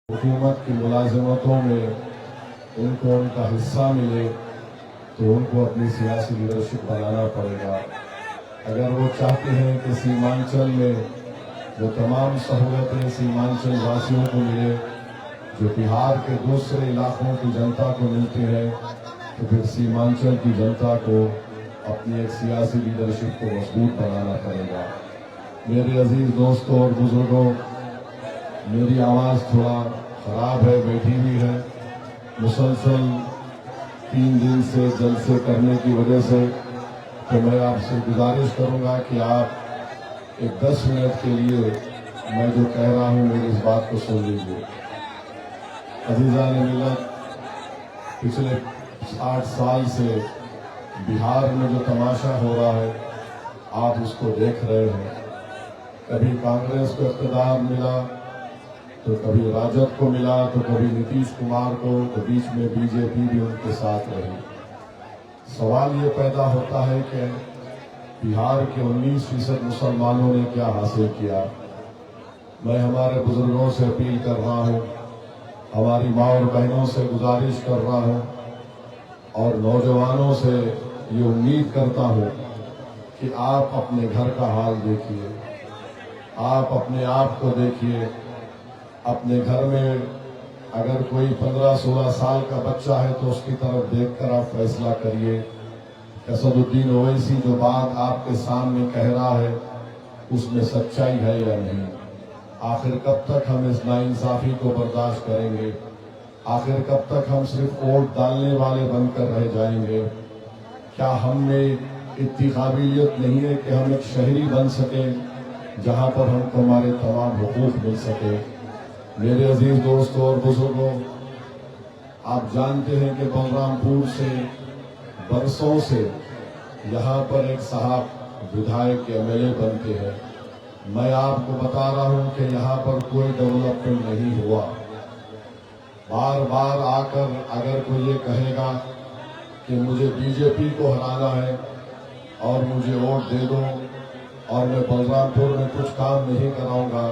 हुकूमत की मुलाजमतों में उनको उनका हिस्सा मिले तो उनको अपनी सियासी लीडरशिप बनाना पड़ेगा। अगर वो चाहते हैं कि सीमांचल में वो तमाम सहूलतें सीमांचल वासियों को मिले जो बिहार के दूसरे इलाकों की जनता को मिलती है, तो फिर सीमांचल की जनता को अपनी एक सियासी लीडरशिप को मजबूत बनाना पड़ेगा। मेरे अजीज दोस्तों और बुजुर्गों, मेरी आवाज़ थोड़ा खराब है, बैठी हुई है। मुसलसल 3 दिन से जलसे करने की वजह से तो मैं आपसे गुजारिश करूंगा कि आप एक 10 मिनट के लिए मैं जो कह रहा हूं मेरी इस बात को सुन लीजिए। अजीज़ान मिल्लत, पिछले 8 साल से बिहार में जो तमाशा हो रहा है आप उसको देख रहे हैं। कभी कांग्रेस को इक़्तिदार मिला तो कभी राजद को मिला तो कभी नीतीश कुमार को, तो बीच में बीजेपी भी उनके साथ रही। सवाल ये पैदा होता है कि बिहार के 19% मुसलमानों ने क्या हासिल किया। मैं हमारे बुजुर्गों से अपील कर रहा हूँ, हमारी माँ और बहनों से गुजारिश कर रहा हूँ और नौजवानों से ये उम्मीद करता हूँ कि आप अपने घर का हाल देखिए, आप अपने आप को देखिए। अपने घर में अगर कोई 15-16 साल का बच्चा है तो उसकी तरफ देखकर आप फैसला करिए। असदुद्दीन ओवैसी जो बात आपके सामने कह रहा है उसमें सच्चाई है या नहीं। आखिर कब तक हम इस नाइंसाफी को बर्दाश्त करेंगे? आखिर कब तक हम सिर्फ वोट डालने वाले बनकर रह जाएंगे? क्या हम में इतनी काबिलियत नहीं है कि हम एक शहरी बन सकें जहां पर हमको हमारे तमाम हुकूक मिल सके? मेरे अजीज दोस्तों और बुजुर्गों, आप जानते हैं कि बलरामपुर से बरसों से यहाँ पर एक साहब विधायक एमएलए बनते हैं। मैं आपको बता रहा हूँ कि यहाँ पर कोई डेवलपमेंट नहीं हुआ। बार बार आकर अगर कोई ये कहेगा कि मुझे बीजेपी को हराना है और मुझे वोट दे दो और मैं बलरामपुर में कुछ काम नहीं कराऊंगा,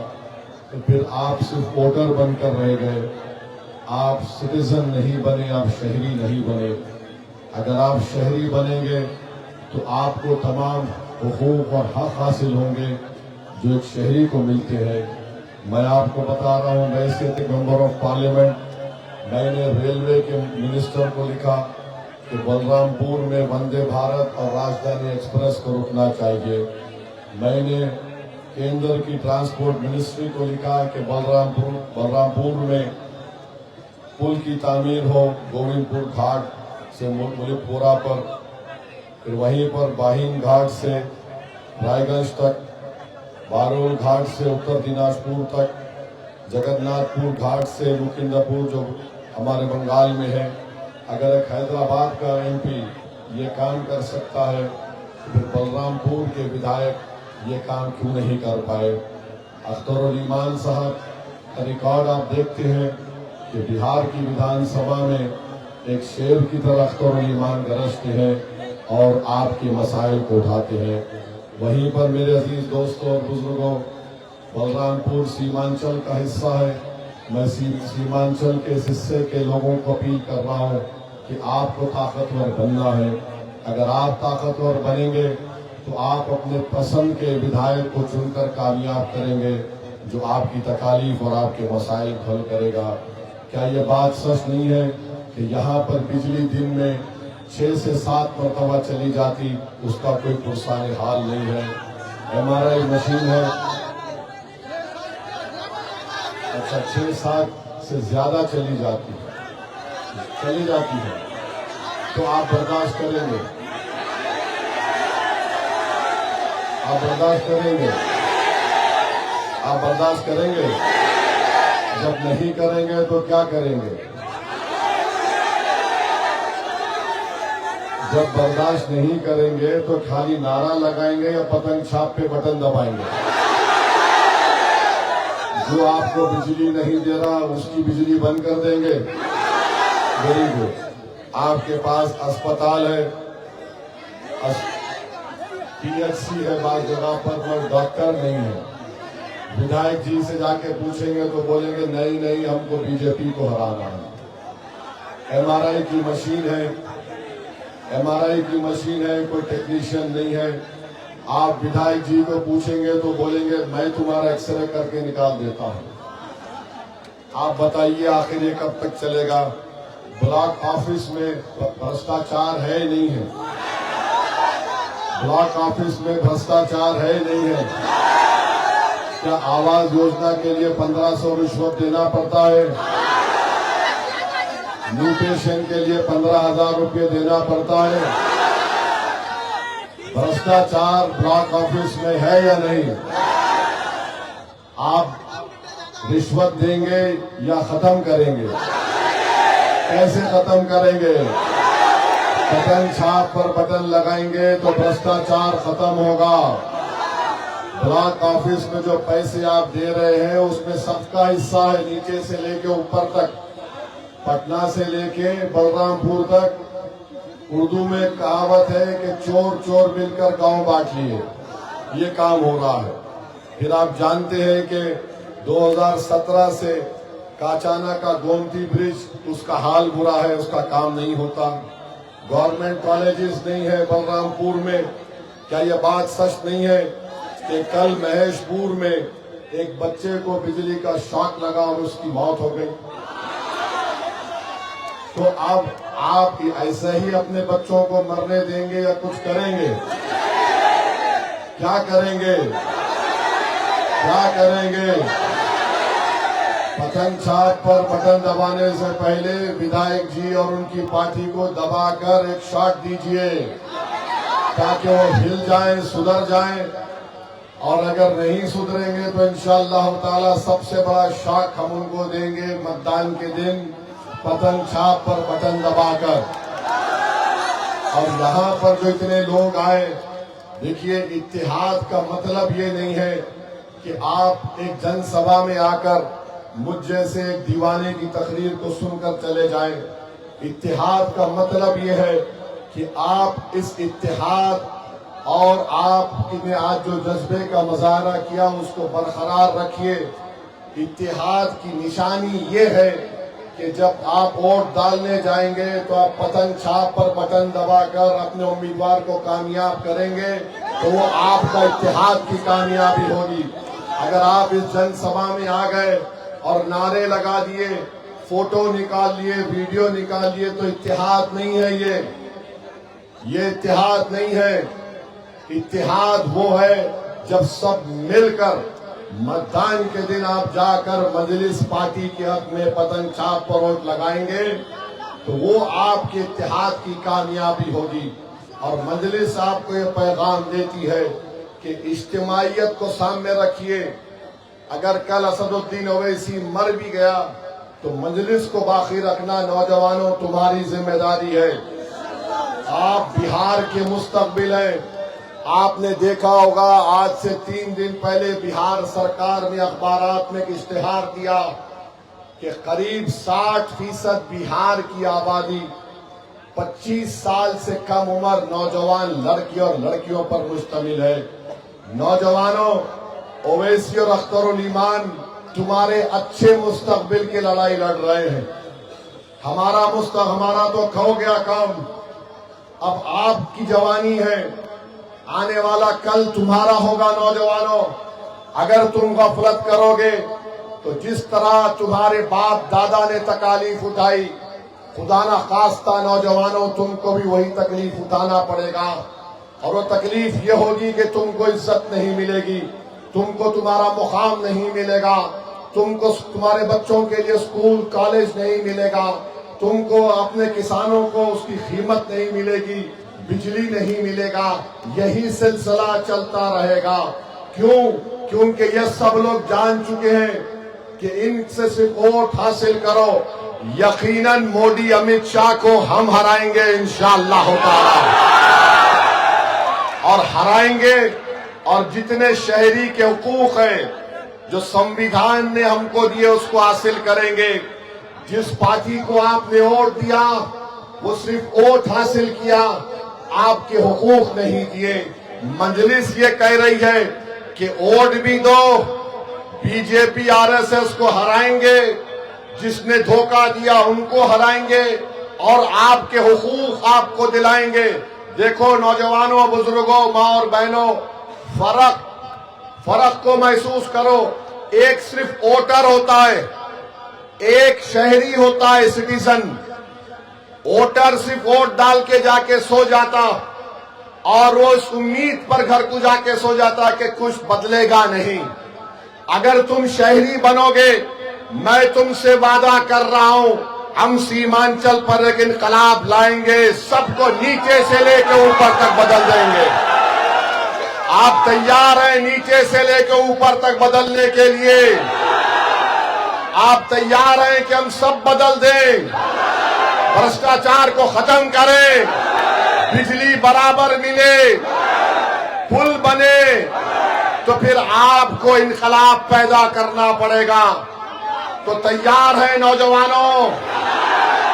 तो फिर आप सिर्फ वोटर बनकर रह गए, आप सिटीजन नहीं बने, आप शहरी नहीं बने। अगर आप शहरी बनेंगे तो आपको तमाम हुकूक और हक हासिल होंगे जो एक शहरी को मिलते हैं। मैं आपको बता रहा हूँ, मैं इसके मेंबर ऑफ पार्लियामेंट, मैंने रेलवे के मिनिस्टर को लिखा कि बलरामपुर में वंदे भारत और राजधानी एक्सप्रेस को रुकना चाहिए। मैंने केंद्र की ट्रांसपोर्ट मिनिस्ट्री को लिखा कि बलरामपुर में पुल की तामीर हो, गोविंदपुर घाट से मुलिकपुरा पर, फिर वहीं पर बाहिन घाट से रायगंज तक, बारोल घाट से उत्तर दिनाजपुर तक, जगन्नाथपुर घाट से मुकिंदापुर जो हमारे बंगाल में है। अगर एक हैदराबाद का एमपी ये काम कर सकता है तो फिर बलरामपुर के विधायक ये काम क्यों नहीं कर पाए? अख्तरुल ईमान साहब का रिकॉर्ड आप देखते हैं कि बिहार की विधानसभा में एक शेर की तरह अख्तरुल ईमान गरजते हैं और आपके मसाइल को उठाते हैं। वहीं पर मेरे अजीज दोस्तों और बुजुर्गों, बलरामपुर सीमांचल का हिस्सा है। मैं सीमांचल के इस हिस्से के लोगों को अपील कर रहा हूँ कि आपको ताकतवर बनना है। अगर आप ताकतवर बनेंगे तो आप अपने पसंद के विधायक को चुनकर कामयाब करेंगे जो आपकी तकालीफ और आपके मसाइल हल करेगा। क्या ये बात सच नहीं है कि यहाँ पर बिजली दिन में 6 से 7 मरतबा चली जाती, उसका कोई पुरसाने हाल नहीं है? MRI मशीन है, अच्छा 6-7 से ज्यादा चली जाती है, तो आप बर्दाश्त करेंगे? आप बर्दाश्त करेंगे? आप बर्दाश्त करेंगे? जब नहीं करेंगे तो क्या करेंगे? जब बर्दाश्त नहीं करेंगे तो खाली नारा लगाएंगे या पतंग छाप पे बटन दबाएंगे? जो आपको बिजली नहीं दे रहा उसकी बिजली बंद कर देंगे? Very good. आपके पास अस्पताल है, PHC है, बात जगह पर डॉक्टर नहीं है। विधायक जी से जाके पूछेंगे तो बोलेंगे नहीं नहीं, हमको बीजेपी को हराना है। एमआरआई की मशीन है, एमआरआई की मशीन है, कोई टेक्नीशियन नहीं है। आप विधायक जी को पूछेंगे तो बोलेंगे मैं तुम्हारा एक्सरे करके निकाल देता हूं। आप बताइए आखिर ये कब तक चलेगा? ब्लॉक ऑफिस में भ्रष्टाचार है नहीं है? ब्लॉक ऑफिस में भ्रष्टाचार है नहीं है? क्या आवास योजना के लिए 1500 रिश्वत देना पड़ता है? म्यूटेशन के लिए 15,000 रुपये देना पड़ता है? भ्रष्टाचार ब्लॉक ऑफिस में है या नहीं? आप रिश्वत देंगे या खत्म करेंगे? कैसे खत्म करेंगे? बटन छाप पर बटन लगाएंगे तो भ्रष्टाचार खत्म होगा। ब्लॉक ऑफिस में जो पैसे आप दे रहे हैं उसमें सबका हिस्सा है, नीचे से लेके ऊपर तक, पटना से लेके बलरामपुर तक। उर्दू में कहावत है कि चोर चोर मिलकर गांव बांट लिए, ये काम हो रहा है। फिर आप जानते हैं कि 2017 से काचाना का गोमती ब्रिज, उसका हाल बुरा है, उसका काम नहीं होता। गवर्नमेंट कॉलेजेस नहीं है बलरामपुर में। क्या यह बात सच नहीं है कि कल महेशपुर में एक बच्चे को बिजली का शॉक लगा और उसकी मौत हो गई? तो अब आप ऐसे ही अपने बच्चों को मरने देंगे या कुछ करेंगे? क्या करेंगे? क्या करेंगे? बटन छाप पर बटन दबाने से पहले विधायक जी और उनकी पार्टी को दबाकर एक शॉट दीजिए ताकि वो हिल जाएं, सुधर जाएं। और अगर नहीं सुधरेंगे तो इंशाअल्लाह ताला सबसे बड़ा शॉक हम उनको देंगे मतदान के दिन, बटन छाप पर बटन दबाकर। और यहाँ पर जो इतने लोग आए, देखिए इत्तेहाद का मतलब ये नहीं है कि आप एक जनसभा में आकर मुझ जैसे एक दीवाने की तकरीर को सुनकर चले जाएं। इत्तेहाद का मतलब ये है कि आप इस इत्तेहाद और आपने आज जो जज्बे का मुजाहरा किया उसको बरकरार रखिए। इत्तेहाद की निशानी ये है कि जब आप वोट डालने जाएंगे तो आप बटन छाप पर बटन दबाकर अपने उम्मीदवार को कामयाब करेंगे, तो वो आपका इत्तेहाद की कामयाबी होगी। अगर आप इस जनसभा में आ गए और नारे लगा दिए, फोटो निकाल लिए, वीडियो निकाल लिए, तो इत्तेहाद नहीं है ये इत्तेहाद नहीं है। इत्तेहाद वो है जब सब मिलकर मतदान के दिन आप जाकर मजलिस पार्टी के हक में बटन छाप पर वोट लगाएंगे, तो वो आपके इत्तेहाद की कामयाबी होगी। और मजलिस आपको ये पैगाम देती है कि इज्तिमाइयत को सामने रखिए। अगर कल असदुद्दीन ओवैसी मर भी गया तो मजलिस को बाकी रखना नौजवानों तुम्हारी जिम्मेदारी है। आप बिहार के मुस्तकबिल हैं। आपने देखा होगा आज से 3 दिन पहले बिहार सरकार ने अखबारात में एक इश्तिहार दिया कि करीब 60% बिहार की आबादी 25 साल से कम उम्र नौजवान लड़की और लड़कियों पर मुश्तमिल है। नौजवानों, ओवैसी और अख्तरुल ईमान तुम्हारे अच्छे मुस्तकबिल की लड़ाई लड़ रहे हैं। हमारा तो खो गया काम। अब आपकी जवानी है, आने वाला कल तुम्हारा होगा। नौजवानों, अगर तुम गफलत करोगे तो जिस तरह तुम्हारे बाप दादा ने तकालीफ उठाई, खुदा ना खास्ता नौजवानों तुमको भी वही तकलीफ उठाना पड़ेगा। और वो तकलीफ ये होगी कि तुमको इज्जत नहीं मिलेगी, तुमको तुम्हारा मुकाम नहीं मिलेगा, तुमको तुम्हारे बच्चों के लिए स्कूल कॉलेज नहीं मिलेगा, तुमको अपने किसानों को उसकी कीमत नहीं मिलेगी, बिजली नहीं मिलेगा। यही सिलसिला चलता रहेगा। क्यों? क्योंकि ये सब लोग जान चुके हैं कि इनसे सिर्फ वोट हासिल करो, यकीनन मोदी अमित शाह को हम हराएंगे इंशाअल्लाह ताला। और हराएंगे, और जितने शहरी के हुकूक है जो संविधान ने हमको दिए उसको हासिल करेंगे। जिस पार्टी को आपने वोट दिया वो सिर्फ वोट हासिल किया, आपके हुकूक नहीं दिए। मजलिस ये कह रही है कि वोट भी दो, बीजेपी आरएसएस को हराएंगे, जिसने धोखा दिया उनको हराएंगे और आपके हुकूक आपको दिलाएंगे। देखो नौजवानों, बुजुर्गों, माँ और बहनों, फर्क को महसूस करो। एक सिर्फ वोटर होता है, एक शहरी होता है, सिटीजन। वोटर सिर्फ वोट डाल के जाके सो जाता और वो इस उम्मीद पर घर को जाके सो जाता कि कुछ बदलेगा नहीं। अगर तुम शहरी बनोगे, मैं तुमसे वादा कर रहा हूं, हम सीमांचल पर एक इनकलाब लाएंगे, सबको नीचे से लेकर ऊपर तक बदल देंगे। आप तैयार हैं नीचे से लेकर ऊपर तक बदलने के लिए? आप तैयार हैं कि हम सब बदल दें, भ्रष्टाचार को खत्म करें, बिजली बराबर मिले, पुल बने? तो फिर आपको इनकलाब पैदा करना पड़ेगा। तो तैयार हैं नौजवानों,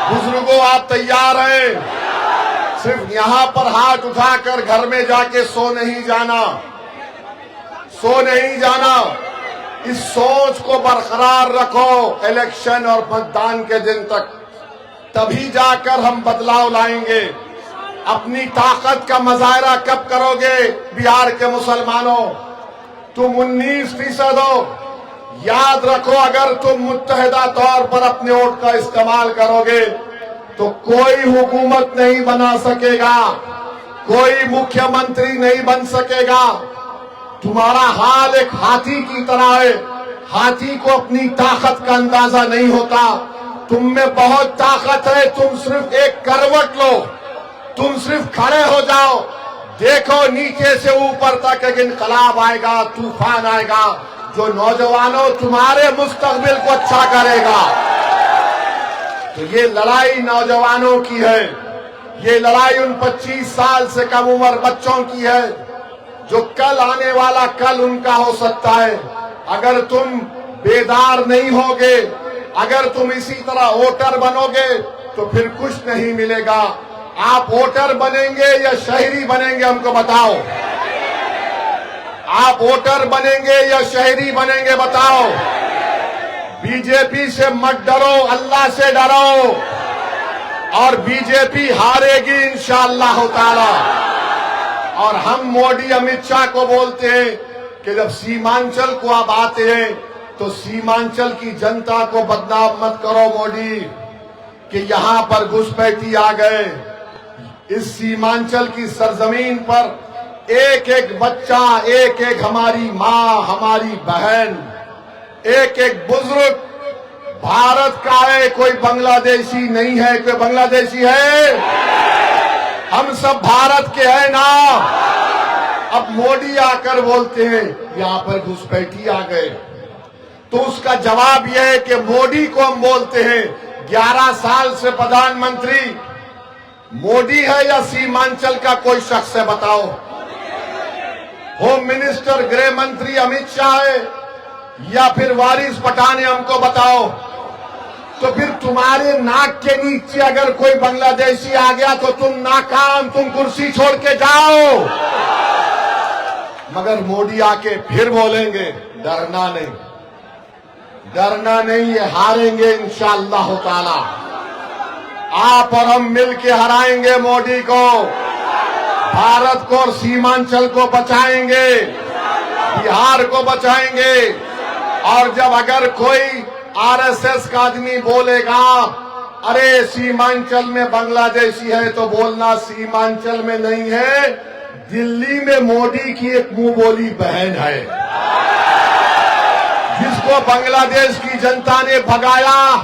बुजुर्गों, आप तैयार हैं? सिर्फ यहां पर हाथ उठाकर घर में जाके सो नहीं जाना, सो नहीं जाना। इस सोच को बरकरार रखो इलेक्शन और मतदान के दिन तक, तभी जाकर हम बदलाव लाएंगे। अपनी ताकत का मुजाहरा कब करोगे बिहार के मुसलमानों? तुम 19% हो। याद रखो, अगर तुम मुत्तहिदा तौर पर अपने वोट का इस्तेमाल करोगे तो कोई हुकूमत नहीं बना सकेगा, कोई मुख्यमंत्री नहीं बन सकेगा। तुम्हारा हाल एक हाथी की तरह है। हाथी को अपनी ताकत का अंदाजा नहीं होता। तुम में बहुत ताकत है, तुम सिर्फ एक करवट लो, तुम सिर्फ खड़े हो जाओ। देखो नीचे से ऊपर तक एक इनकलाब आएगा, तूफान आएगा, जो नौजवानों तुम्हारे मुस्तकबिल को अच्छा करेगा। तो ये लड़ाई नौजवानों की है, ये लड़ाई उन 25 साल से कम उम्र बच्चों की है, जो कल आने वाला कल उनका हो सकता है। अगर तुम बेदार नहीं होगे, अगर तुम इसी तरह वोटर बनोगे तो फिर कुछ नहीं मिलेगा। आप वोटर बनेंगे या शहरी बनेंगे, हमको बताओ। आप वोटर बनेंगे या शहरी बनेंगे, बताओ। बीजेपी से मत डरो, अल्लाह से डरो, और बीजेपी हारेगी इंशाअल्लाह ताला। और हम मोदी अमित शाह को बोलते हैं कि जब सीमांचल को आप आते हैं तो सीमांचल की जनता को बदनाम मत करो मोदी कि यहां पर घुसपैठी आ गए। इस सीमांचल की सरजमीन पर एक एक बच्चा, एक एक हमारी माँ, हमारी बहन, एक एक बुजुर्ग भारत का है, कोई बांग्लादेशी नहीं है। कोई बांग्लादेशी है? हम सब भारत के हैं ना। अब मोदी आकर बोलते हैं यहां पर घुसपैठी आ गए, तो उसका जवाब यह है कि मोदी को हम बोलते हैं 11 साल से प्रधानमंत्री मोदी है या सीमांचल का कोई शख्स है, बताओ। होम मिनिस्टर, गृह मंत्री अमित शाह है या फिर वारिस पठान है, हमको बताओ। तो फिर तुम्हारे नाक के नीचे अगर कोई बांग्लादेशी आ गया तो तुम नाकाम, तुम कुर्सी छोड़ के जाओ। मगर मोदी आके फिर बोलेंगे डरना नहीं, डरना नहीं, ये हारेंगे इंशाअल्लाह ताला। आप और हम मिलके हराएंगे मोदी को, भारत को और सीमांचल को बचाएंगे, बिहार को बचाएंगे। और जब अगर कोई आरएसएस का आदमी बोलेगा अरे सीमांचल में बांग्लादेशी है, तो बोलना सीमांचल में नहीं है, दिल्ली में मोदी की एक मुंह बोली बहन है, जिसको बांग्लादेश की जनता ने भगाया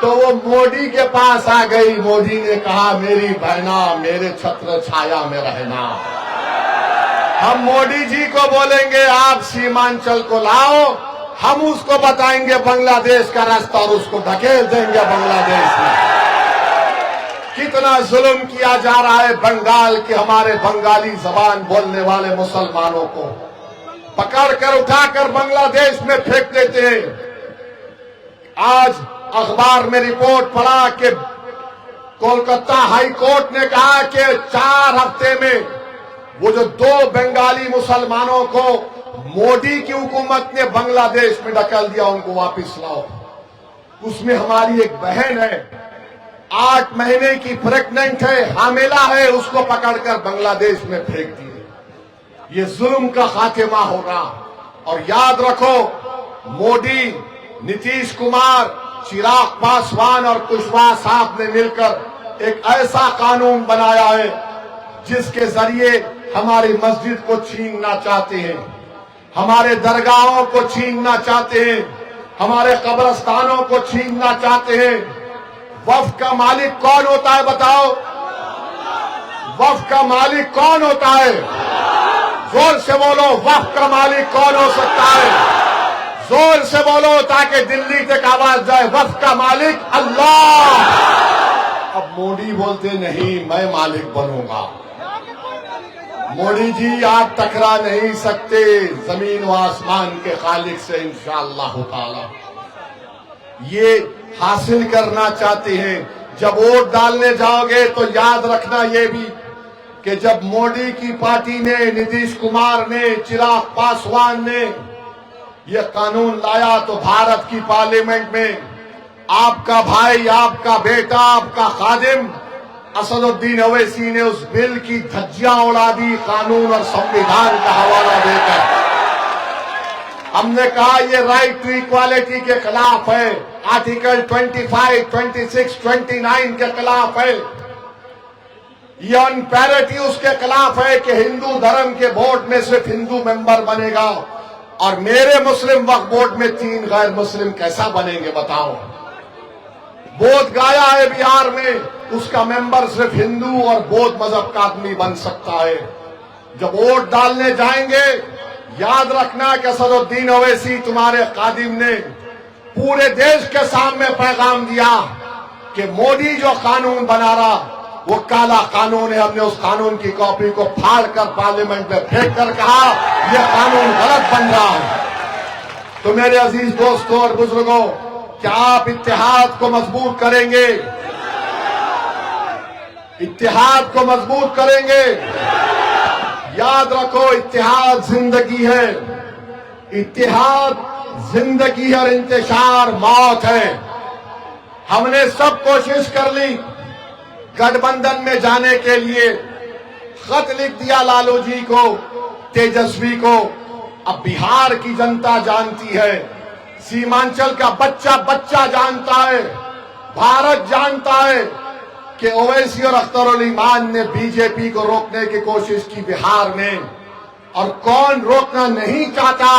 तो वो मोदी के पास आ गई। मोदी ने कहा मेरी बहना मेरे छत्र छाया में रहना। हम मोदी जी को बोलेंगे आप सीमांचल को लाओ, हम उसको बताएंगे बांग्लादेश का रास्ता और उसको धकेल देंगे बांग्लादेश में। कितना जुल्म किया जा रहा है बंगाल के हमारे बंगाली जबान बोलने वाले मुसलमानों को पकड़कर उठाकर बांग्लादेश में फेंक देते हैं। आज अखबार में रिपोर्ट पढ़ा कि कोलकाता हाई कोर्ट ने कहा कि 4 हफ्ते में वो जो 2 बंगाली मुसलमानों को मोदी की हुकूमत ने बांग्लादेश में ढकेल दिया, उनको वापस लाओ। उसमें हमारी एक बहन है, 8 महीने की प्रेग्नेंट है, हामिला है, उसको पकड़कर बांग्लादेश में फेंक दिए। ये जुल्म का खात्मा होगा। और याद रखो, मोदी, नीतीश कुमार, चिराग पासवान और कुशवाहा साहब ने मिलकर एक ऐसा कानून बनाया है जिसके जरिए हमारी मस्जिद को छीनना चाहते हैं, हमारे दरगाहों को छीनना चाहते हैं, हमारे कब्रस्तानों को छीनना चाहते हैं। वक्फ का मालिक कौन होता है बताओ? वक्फ का मालिक कौन होता है? जोर से बोलो, वक्फ का मालिक कौन हो सकता है? जोर से बोलो ताकि दिल्ली तक आवाज जाए, वक्फ का मालिक अल्लाह। अब मोदी बोलते नहीं, मैं मालिक बनूंगा। मोदी जी, आप टकरा नहीं सकते जमीन व आसमान के खालिक से इंशाअल्लाह ताला। ये हासिल करना चाहते हैं। जब वोट डालने जाओगे तो याद रखना ये भी कि जब मोदी की पार्टी ने, नीतीश कुमार ने, चिराग पासवान ने ये कानून लाया तो भारत की पार्लियामेंट में आपका भाई, आपका बेटा, आपका खादिम असदुद्दीन ओवैसी ने उस बिल की धज्जियां उड़ा दी, कानून और संविधान का हवाला देकर। हमने कहा ये राइट टू इक्वालिटी के खिलाफ है, आर्टिकल 25, 26, 29 के खिलाफ है, ये ऑन पैरिटी उसके खिलाफ है कि हिंदू धर्म के बोर्ड में सिर्फ हिंदू मेंबर बनेगा और मेरे मुस्लिम वक्फ बोर्ड में 3 गैर मुस्लिम कैसा बनेंगे बताओ। बोध गाया है बिहार में, उसका मेंबर सिर्फ हिंदू और बौद्ध मजहब का आदमी बन सकता है। जब वोट डालने जाएंगे याद रखना कि असदुद्दीन ओवैसी तुम्हारे कादिम ने पूरे देश के सामने पैगाम दिया कि मोदी जो कानून बना रहा वो काला कानून है। हमने उस कानून की कॉपी को फाड़कर पार्लियामेंट में फेंक कर कहा यह कानून गलत बन रहा है। तो मेरे अजीज दोस्तों और बुजुर्गों, क्या आप इत्तेहाद को मजबूत करेंगे? इत्तेहाद को मजबूत करेंगे। याद रखो, इत्तेहाद जिंदगी है, इत्तेहाद जिंदगी और इंतशार मौत है। हमने सब कोशिश कर ली गठबंधन में जाने के लिए, खत लिख दिया लालू जी को, तेजस्वी को। अब बिहार की जनता जानती है, सीमांचल का बच्चा बच्चा जानता है, भारत जानता है कि ओवैसी और अख्तरुल ईमान ने बीजेपी को रोकने की कोशिश की बिहार में, और कौन रोकना नहीं चाहता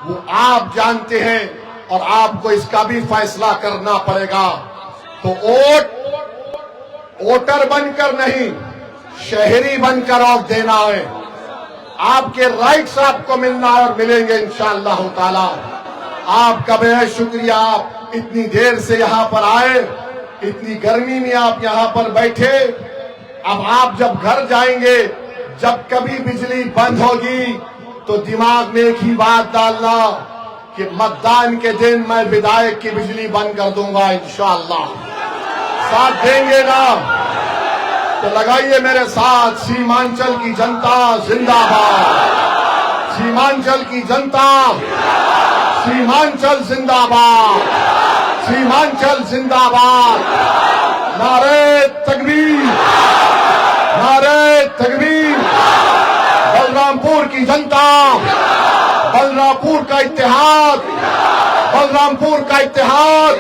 वो आप जानते हैं, और आपको इसका भी फैसला करना पड़ेगा। तो वोटर बनकर नहीं, शहरी बनकर वोट देना है। आपके राइट्स आपको मिलना है और मिलेंगे इंशाअल्लाह ताला। आपका बेहद शुक्रिया, आप इतनी देर से यहाँ पर आए, इतनी गर्मी में आप यहाँ पर बैठे। अब आप जब घर जाएंगे, जब कभी बिजली बंद होगी तो दिमाग में एक ही बात डालना कि मतदान के दिन मैं विधायक की बिजली बंद कर दूंगा इंशाअल्लाह। साथ देंगे ना? तो लगाइए मेरे साथ, सीमांचल की जनता जिंदाबाद, सीमांचल की जनता, सीमांचल जिंदाबाद, सीमांचल जिंदाबाद। नारे तकबीर, नारे तकबीर। बलरामपुर की जनता, बलरामपुर का इत्तेहाद, बलरामपुर का इत्तेहाद।